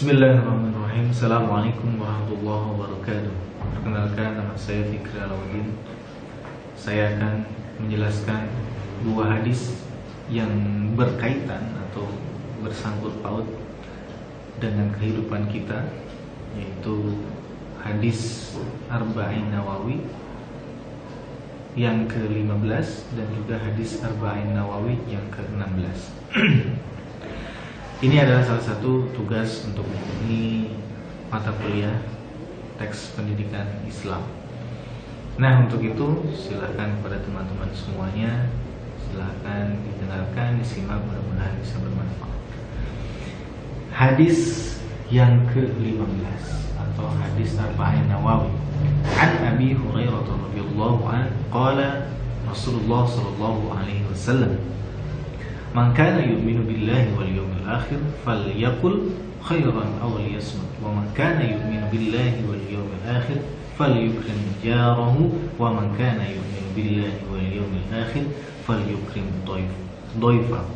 Bismillahirrahmanirrahim. Assalamualaikum warahmatullahi wabarakatuh. Perkenalkan, nama saya Fikri Alauddin. Saya akan menjelaskan dua hadis yang berkaitan atau bersangkut paut dengan kehidupan kita, yaitu hadis Arba'in Nawawi yang ke-15 dan juga hadis Arba'in Nawawi yang ke-16. Ini adalah salah satu tugas untuk ini mata kuliah teks pendidikan Islam. Nah, untuk itu silakan kepada teman-teman semuanya, silakan didengarkan, disimak, mudah-mudahan bisa bermanfaat. Hadis yang ke-15 atau hadis Arba'in Nawawi. An Abi Hurairah radhiyallahu anhu qala Rasulullah sallallahu alaihi wasallam, "Man kana yu'minu billahi wal yawmil akhir falyaqul khairan aw liyasmut, wa man kana yu'minu billahi wal yawmil akhir falyukrim jarahu, wa man kana yu'minu billahi wal yawmil akhir falyukrim dhaifahu."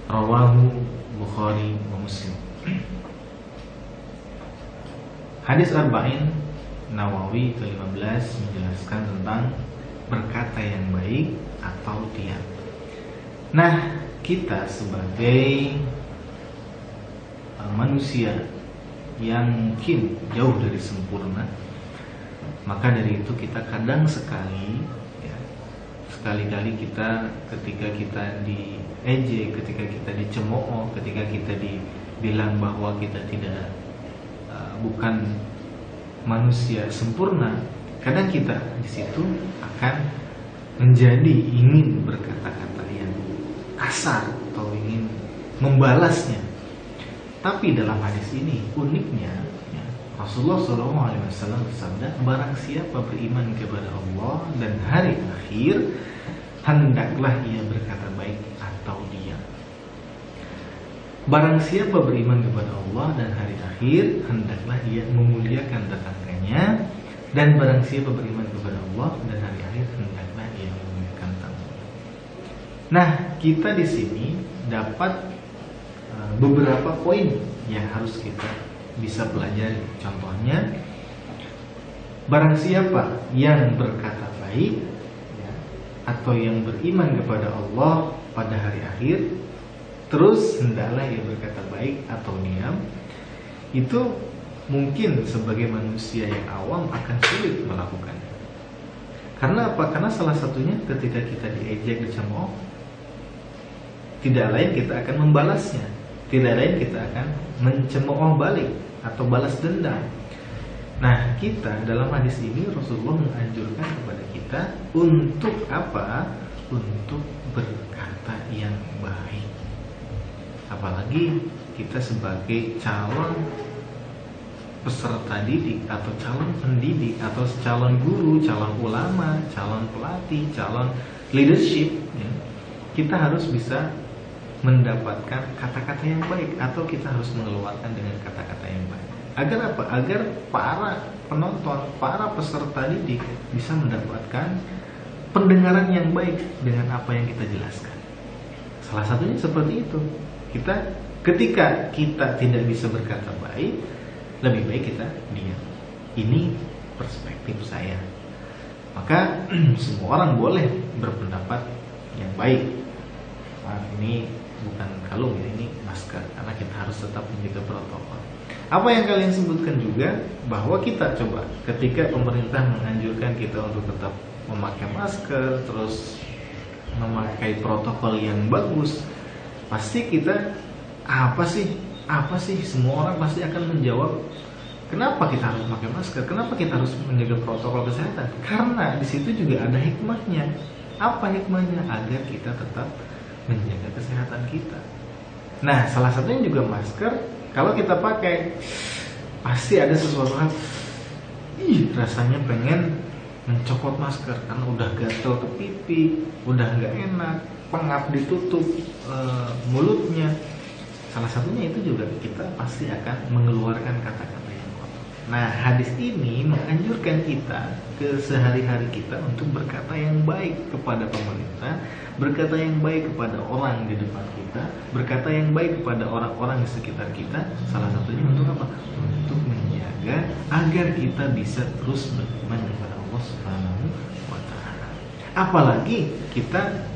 Rawahu Bukhari wa Muslim. Hadis Arba'in Nawawi ke-15 menjelaskan tentang berkata yang baik atau diam. Nah, kita sebagai manusia yang mungkin jauh dari sempurna, maka dari itu kita kadang sekali sekali-kali kita ketika kita diejek, ketika kita dicemooh, ketika kita dibilang bahwa kita tidak bukan manusia sempurna, kadang kita di situ akan menjadi ingin berkata-kata yang kasar atau ingin membalasnya. Tapi dalam hadis ini uniknya Rasulullah SAW bersabda, barang siapa beriman kepada Allah dan hari akhir, hendaklah ia berkata baik atau diam. Barang siapa beriman kepada Allah dan hari akhir, hendaklah ia memuliakan tetangganya, dan barang siapa beriman kepada Allah dan hari akhir, hendaklah ia memuliakan tamunya. Nah, kita di sini dapat beberapa poin yang harus kita bisa pelajari. Contohnya, barang siapa yang berkata baik atau yang beriman kepada Allah pada hari akhir, terus hendaklah ia berkata baik atau diam, itu mungkin sebagai manusia yang awam akan sulit melakukannya. Karena apa? Karena salah satunya ketika kita diejek, dicemooh, tidak lain kita akan membalasnya, tidak lain kita akan mencemooh balik atau balas dendam. Nah, kita dalam hadis ini Rasulullah menganjurkan kepada kita untuk apa? Untuk berkata yang baik. Apalagi kita sebagai calon peserta didik atau calon pendidik atau calon guru, calon ulama, calon pelatih, calon leadership, kita harus bisa mendapatkan kata-kata yang baik atau kita harus mengeluarkan dengan kata-kata yang baik. Agar apa? Agar para penonton, para peserta didik bisa mendapatkan pendengaran yang baik dengan apa yang kita jelaskan. Salah satunya seperti itu. Ketika kita tidak bisa berkata baik, lebih baik kita diam. Ini perspektif saya. Maka semua orang boleh berpendapat yang baik. Ini bukan kalung ya, ini masker, karena kita harus tetap menjaga protokol. Apa yang kalian sebutkan juga, bahwa kita coba ketika pemerintah menganjurkan kita untuk tetap memakai masker, terus memakai protokol yang bagus, pasti kita apa sih semua orang pasti akan menjawab, kenapa kita harus memakai masker, kenapa kita harus menjaga protokol kesehatan? Karena di situ juga ada hikmahnya. Apa hikmahnya? Agar kita tetap menjaga kesehatan kita. Nah, salah satunya juga masker. Kalau kita pakai, pasti ada sesuatu hal, rasanya pengen mencopot masker karena udah gatel ke pipi, udah nggak enak, pengap ditutup mulutnya. Salah satunya itu juga kita pasti akan mengeluarkan kata-kata yang kotor. Nah, hadis ini menganjurkan kita ke sehari-hari kita untuk berkata yang baik kepada pemerintah, berkata yang baik kepada orang di depan kita, berkata yang baik kepada orang-orang di sekitar kita. Salah satunya untuk apa? Untuk menjaga agar kita bisa terus beriman kepada Allah Subhanahu wa Ta'ala. Apalagi kita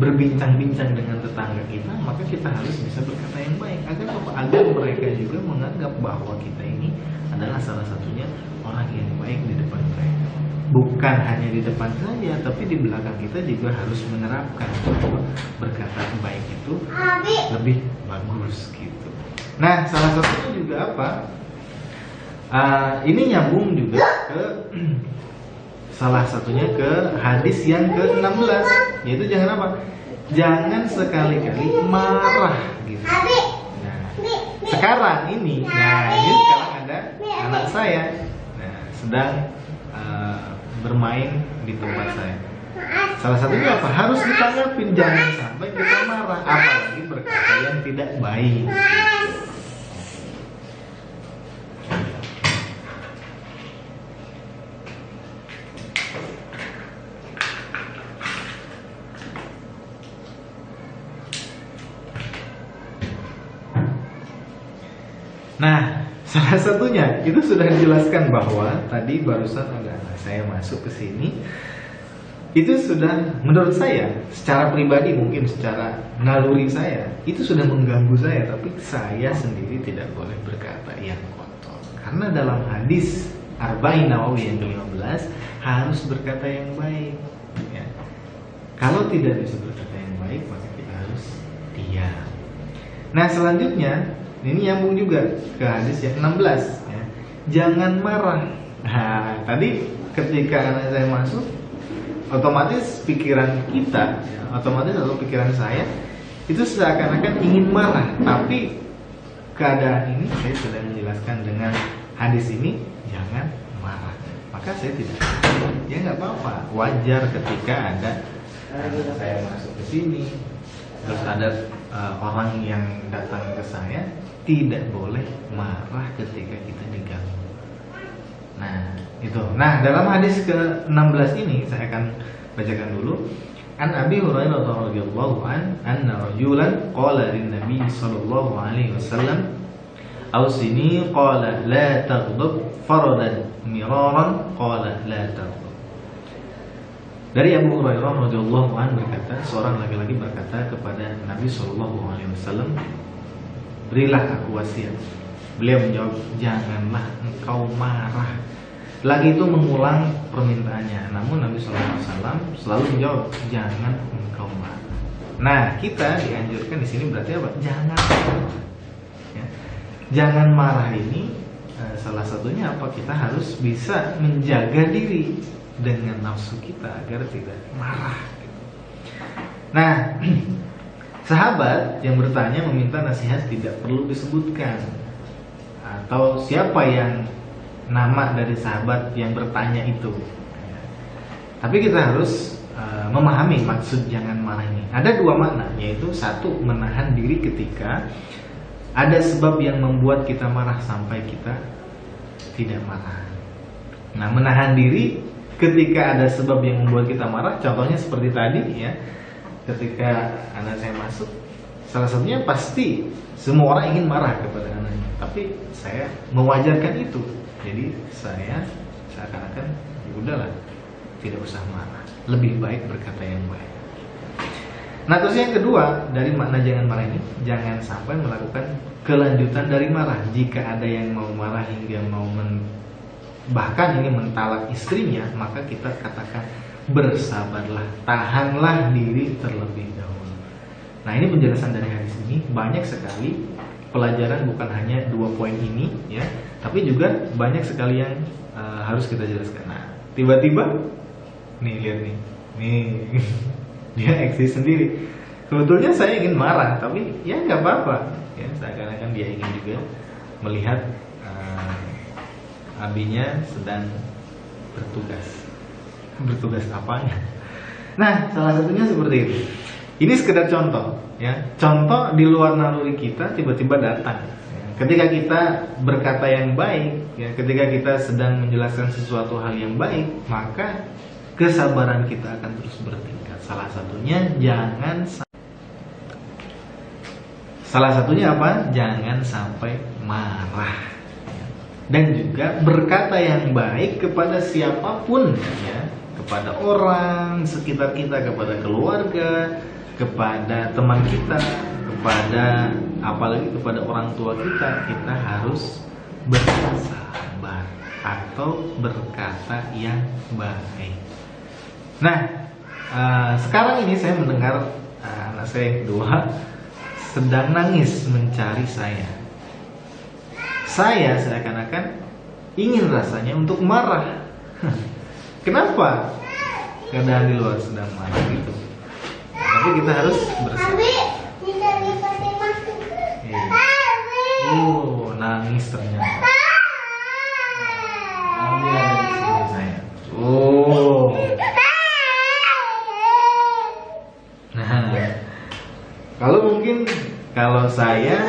berbincang-bincang dengan tetangga kita, maka kita harus bisa berkata yang baik agar apa? Agar mereka juga menganggap bahwa kita ini adalah salah satunya orang yang baik di depan mereka. Bukan hanya di depan saja, tapi di belakang kita juga harus menerapkan bahwa berkata baik itu lebih bagus gitu. Nah, salah satunya juga apa? Ini nyambung juga ke salah satunya ke hadis yang ke-16, yaitu jangan apa? Jangan sekali-kali marah gitu. Nah, sekarang ini sekarang ada anak saya sedang bermain di tempat saya. Salah satunya apa? Harus ditanggapin, jangan sampai kita marah, apalagi berkata yang tidak baik gitu. Nah, salah satunya itu sudah dijelaskan bahwa tadi barusan ada anak saya masuk ke sini. Itu sudah menurut saya secara pribadi, mungkin secara naluri saya itu sudah mengganggu saya, tapi saya sendiri tidak boleh berkata yang kotor. Karena dalam hadis Arba'in Nawawi yang ke-15 harus berkata yang baik ya. Kalau tidak bisa berkata yang baik, maka kita harus diam. Nah, selanjutnya ini nyambung juga ke hadis yang 16 ya. Jangan marah. Nah, tadi ketika anak saya masuk, otomatis pikiran kita ya, otomatis atau pikiran saya itu seakan-akan ingin marah. Tapi keadaan ini saya sudah menjelaskan dengan hadis ini, jangan marah. Maka saya tidak, ya nggak apa-apa, wajar ketika ada saya masuk ke sini, terus ada orang yang datang ke saya, tidak boleh marah ketika kita diganggu. Nah, itu. Nah, dalam hadis ke-16 ini saya akan bacakan dulu. An Abi Hurairah radhiyallahu anna rajulan qala lin Nabi sallallahu alaihi wasallam ausini qala la taghdab faradan miraran qala la taghdab. Dari Abu Hurairah radhiyallahu anhu berkata, seorang laki-laki berkata kepada Nabi sallallahu alaihi wasallam, berilah aku wasiat. Beliau menjawab, janganlah engkau marah. Lagi itu mengulang permintaannya. Namun Nabi SAW selalu menjawab, jangan engkau marah. Nah, kita dianjurkan di sini berarti apa? Jangan marah. Ya. Jangan marah ini salah satunya apa? Kita harus bisa menjaga diri dengan nafsu kita agar tidak marah. Nah, sahabat yang bertanya meminta nasihat tidak perlu disebutkan atau siapa yang nama dari sahabat yang bertanya itu. Tapi kita harus memahami maksud jangan marah ini. Ada dua makna, yaitu satu, menahan diri ketika ada sebab yang membuat kita marah sampai kita tidak marah. Nah, menahan diri ketika ada sebab yang membuat kita marah, contohnya seperti tadi ya. Ketika anak saya masuk, salah satunya pasti semua orang ingin marah kepada anaknya, tapi saya mewajarkan itu. Jadi saya seakan-akan ya udahlah, tidak usah marah, lebih baik berkata yang baik. Nah, terus yang kedua dari makna jangan marah ini, jangan sampai melakukan kelanjutan dari marah. Jika ada yang mau marah hingga mau bahkan ingin mentalak istrinya, maka kita katakan bersabarlah, tahanlah diri terlebih dahulu. Nah, ini penjelasan dari hadis ini banyak sekali pelajaran, bukan hanya 2 poin ini ya, tapi juga banyak sekali yang harus kita jelaskan. Nah, tiba-tiba nih lihat nih dia eksis sendiri. Sebetulnya saya ingin marah, tapi ya nggak apa-apa ya, seakan-akan dia ingin juga melihat abinya sedang bertugas apanya. Nah, salah satunya seperti itu. Ini sekedar contoh ya, contoh di luar naluri kita tiba-tiba datang ya. ketika kita berkata yang baik, ya, ketika kita sedang menjelaskan sesuatu hal yang baik, maka kesabaran kita akan terus bertingkat. Salah satunya apa? Jangan sampai marah. Dan juga berkata yang baik kepada siapapun, ya, kepada orang sekitar kita, kepada keluarga, kepada teman kita, kepada apalagi kepada orang tua kita harus bersabar atau berkata yang baik. Nah, sekarang ini saya mendengar anak saya yang kedua sedang nangis mencari saya. Saya seakan-akan ingin rasanya untuk marah. Kenapa? Keadaan di luar sedang marah gitu. Tapi kita harus bersabar. Oh, nangis ternyata. Dia ada di sini saya. Oh. Nah, kalau saya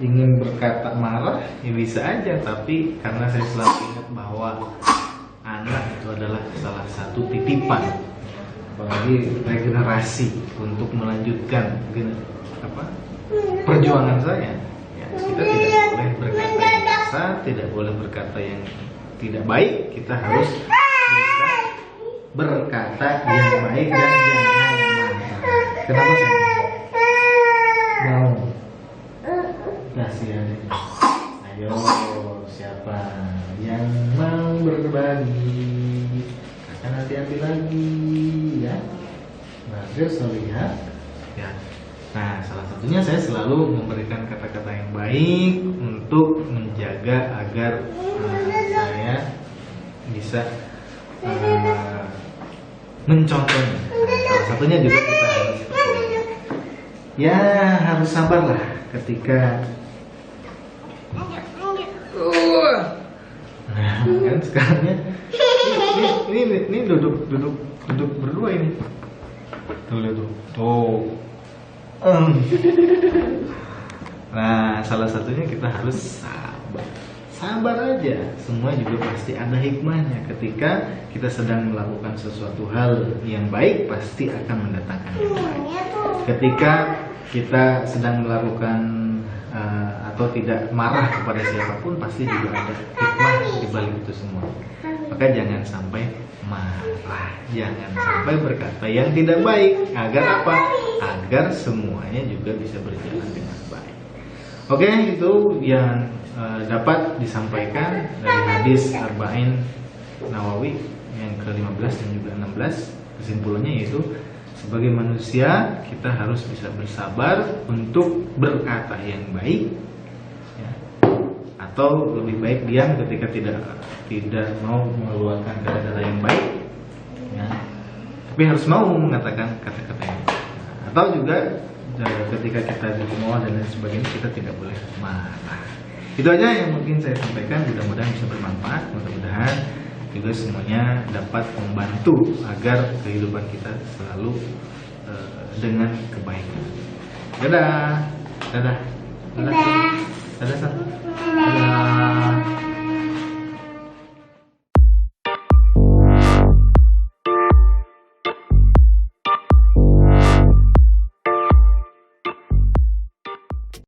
ingin berkata marah, ya bisa aja, tapi karena saya selalu ingat bahwa anak itu adalah salah satu titipan, apalagi regenerasi untuk melanjutkan perjuangan saya. Ya, kita tidak boleh berkata yang kasar, tidak boleh berkata yang tidak baik. Kita harus bisa berkata yang baik dan jangan marah. Kenapa saya mau kasih adik? Ayo, siapa yang mau berbagi? Akan hati-hati lagi, ya. Bagus, lihat, ya. Nah, salah satunya saya selalu memberikan kata-kata yang baik untuk menjaga agar saya bisa mencontohnya. Nah, salah satunya juga kita harus harus sabarlah ketika nah, kan sekarangnya ini duduk berdua ini. Tuh. Nah, salah satunya kita harus sabar aja. Semua juga pasti ada hikmahnya. Ketika kita sedang melakukan sesuatu hal yang baik, pasti akan mendatangkan yang baik. Ketika kita sedang melakukan atau tidak marah kepada siapapun, pasti juga ada hikmah di balik itu semua. Maka jangan sampai marah, jangan sampai berkata yang tidak baik. Agar apa? Agar semuanya juga bisa berjalan dengan baik. Oke, itu yang dapat disampaikan dari hadis Arba'in Nawawi yang ke-15 dan juga 16. Kesimpulannya yaitu sebagai manusia kita harus bisa bersabar untuk berkata yang baik, ya. Atau lebih baik diam ketika tidak mau mengeluarkan kata-kata yang baik, ya. Tapi harus mau mengatakan kata-kata yang baik. Atau juga ketika kita di rumah dan lain sebagainya, kita tidak boleh marah. Itu aja yang mungkin saya sampaikan. Mudah-mudahan bisa bermanfaat. Mudah-mudahan juga semuanya dapat membantu agar kehidupan kita selalu dengan kebaikan. Dadah. Dadah. Dadah. Dadah. Dadah.